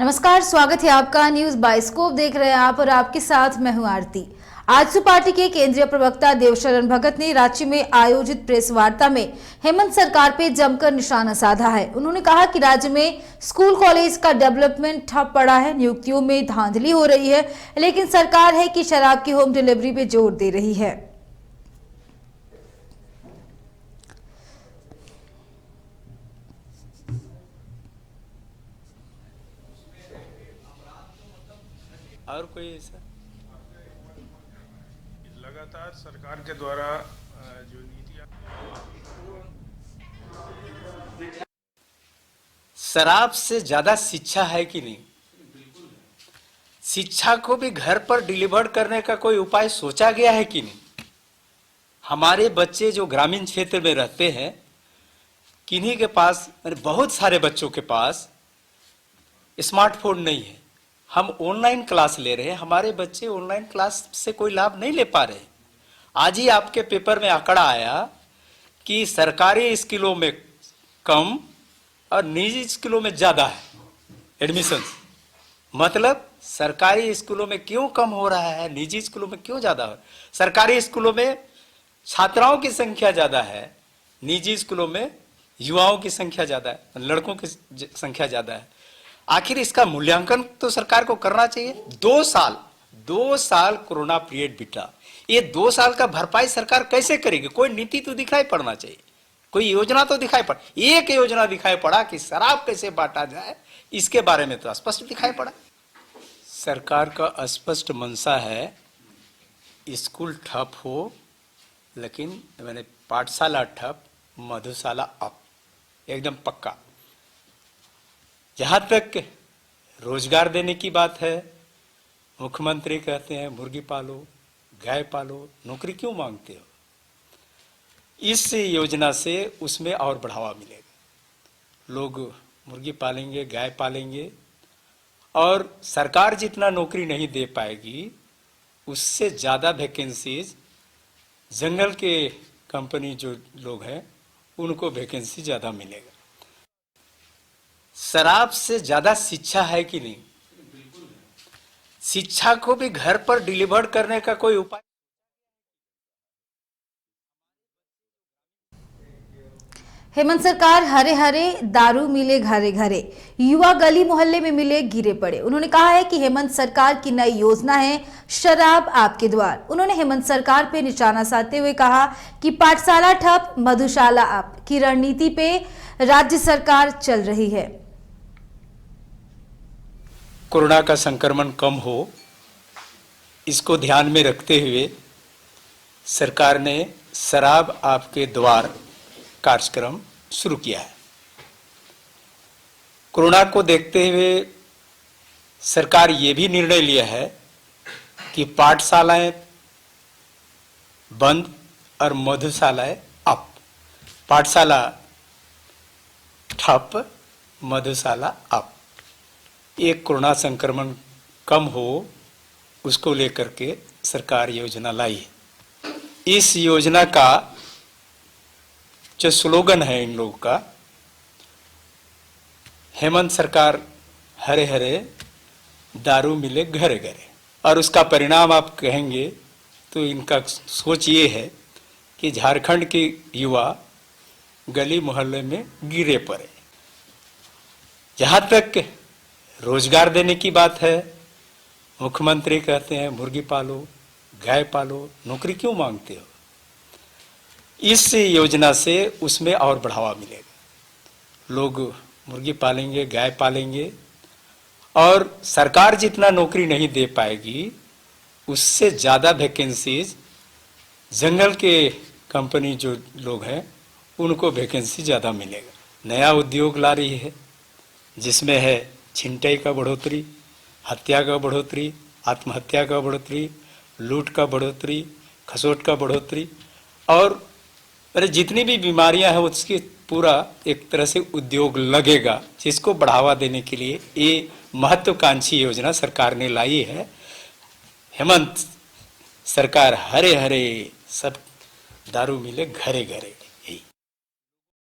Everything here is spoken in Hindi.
नमस्कार, स्वागत है आपका। न्यूज बाइस्कोप देख रहे हैं आप और आपके साथ मैं हूं आरती। आजसू पार्टी के केंद्रीय प्रवक्ता देवशरण भगत ने रांची में आयोजित प्रेस वार्ता में हेमंत सरकार पे जमकर निशाना साधा है। उन्होंने कहा कि राज्य में स्कूल कॉलेज का डेवलपमेंट ठप पड़ा है, नियुक्तियों में धांधली हो रही है, लेकिन सरकार है कि शराब की होम डिलीवरी पे जोर दे रही है। और कोई ऐसा लगातार सरकार के द्वारा जो नीतियां, शराब से ज्यादा शिक्षा है कि नहीं? शिक्षा को भी घर पर डिलीवर करने का कोई उपाय सोचा गया है कि नहीं? हमारे बच्चे जो ग्रामीण क्षेत्र में रहते हैं, किन्हीं के पास, बहुत सारे बच्चों के पास स्मार्टफोन नहीं है। हम ऑनलाइन क्लास ले रहे हैं, हमारे बच्चे ऑनलाइन क्लास से कोई लाभ नहीं ले पा रहे। आज ही आपके पेपर में आंकड़ा आया कि सरकारी स्कूलों में कम और निजी स्कूलों में ज्यादा है एडमिशन। मतलब सरकारी स्कूलों में क्यों कम हो रहा है, निजी स्कूलों में क्यों ज्यादा हो? सरकारी स्कूलों में छात्राओं की संख्या ज्यादा है, निजी स्कूलों में युवाओं की संख्या ज्यादा है, लड़कों की संख्या ज्यादा है। आखिर इसका मूल्यांकन तो सरकार को करना चाहिए। 2 साल कोरोना पीरियड बीता, ये 2 साल का भरपाई सरकार कैसे करेगी? कोई नीति तो दिखाई पड़ना चाहिए, कोई योजना तो दिखाई पड़ा। एक योजना दिखाई पड़ा कि शराब कैसे बांटा जाए, इसके बारे में तो स्पष्ट दिखाई पड़ा। सरकार का स्पष्ट मंशा है स्कूल ठप हो, लेकिन मैंने पाठशाला ठप, मधुशाला अप, एकदम पक्का। जहां तक रोजगार देने की बात है, मुख्यमंत्री कहते हैं मुर्गी पालो, गाय पालो, नौकरी क्यों मांगते हो? इस योजना से उसमें और बढ़ावा मिलेगा। लोग मुर्गी पालेंगे, गाय पालेंगे, और सरकार जितना नौकरी नहीं दे पाएगी, उससे ज़्यादा वैकेंसीज जंगल के कंपनी जो लोग हैं उनको वैकेंसी ज़्यादा मिलेगा। शराब से ज्यादा शिक्षा है कि नहीं? शिक्षा को भी घर पर डिलीवर करने का कोई उपाय? हेमंत सरकार हरे हरे, दारू मिले घरे घरे, युवा गली मोहल्ले में मिले गिरे पड़े। उन्होंने कहा है कि हेमंत सरकार की नई योजना है शराब आपके द्वार। उन्होंने हेमंत सरकार पे निशाना साधते हुए कहा कि पाठशाला ठप, मधुशाला आप की रणनीति पे राज्य सरकार चल रही है। कोरोना का संक्रमण कम हो, इसको ध्यान में रखते हुए सरकार ने शराब आपके द्वार कार्यक्रम शुरू किया है। कोरोना को देखते हुए सरकार ये भी निर्णय लिया है कि पाठशालाएं बंद और मधुशालाएं अप। पाठशाला ठप, मधुशाला अप। एक कोरोना संक्रमण कम हो, उसको लेकर के सरकार योजना लाई है। इस योजना का जो स्लोगन है इन लोगों का, हेमंत सरकार हरे हरे, दारू मिले घरे घरे। और उसका परिणाम आप कहेंगे तो इनका सोच ये है कि झारखंड के युवा गली मोहल्ले में गिरे पड़े। जहां तक रोजगार देने की बात है, मुख्यमंत्री कहते हैं मुर्गी पालो, गाय पालो, नौकरी क्यों मांगते हो? इस योजना से उसमें और बढ़ावा मिलेगा। लोग मुर्गी पालेंगे, गाय पालेंगे, और सरकार जितना नौकरी नहीं दे पाएगी, उससे ज़्यादा वैकेंसीज जंगल के कंपनी जो लोग हैं उनको वैकेंसी ज़्यादा मिलेगा। नया उद्योग ला रही है, जिसमें है छिनटाई का बढ़ोतरी, हत्या का बढ़ोतरी, आत्महत्या का बढ़ोतरी, लूट का बढ़ोतरी, खसोट का बढ़ोतरी, और जितनी भी बीमारियां हैं उसकी पूरा एक तरह से उद्योग लगेगा, जिसको बढ़ावा देने के लिए ये महत्वाकांक्षी योजना सरकार ने लाई है। हेमंत सरकार हरे हरे, सब दारू मिले घरे घरे।